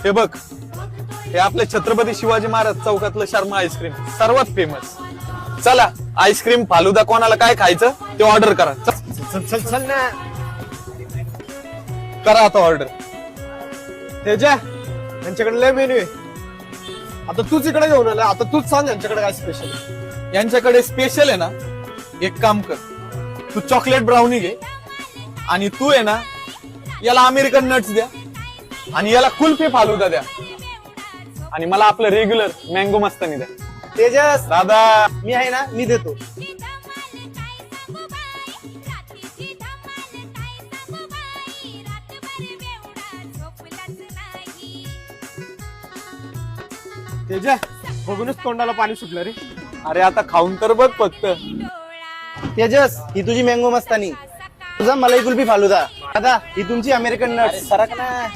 हे बघ, हे आपले छत्रपती शिवाजी महाराज चौकातलं शर्मा आईस्क्रीम सर्वात फेमस. चला आईस्क्रीम फालुदा कोणाला काय खायचं ते ऑर्डर करा. चल चल चल ना. करा आता ऑर्डर. तेजा, यांच्याकडे लय मेन्यू आहे. आता तूच इकडे घेऊन आला, आता तूच सांग यांच्याकडे काय स्पेशल आहे. यांच्याकडे स्पेशल आहे ना, एक काम कर, तू चॉकलेट ब्राउनी घे आणि तू आहे ना याला अमेरिकन नट्स द्या आणि याला कुल्फी फालुदा द्या आणि मला आपलं रेग्युलर मँगो मस्तानी द्या. तेजस दादा मी आहे ना, मी देतो. तेजा, बघूनच तोंडाला पाणी सुटलं रे. अरे आता खाऊन तर बघ फक्त. तेजस, ही तुझी मँगो मस्तानी, तुझा मलाई कुल्फी फालुदा. दादा, ही तुमची अमेरिकन नट्स. सरक ना.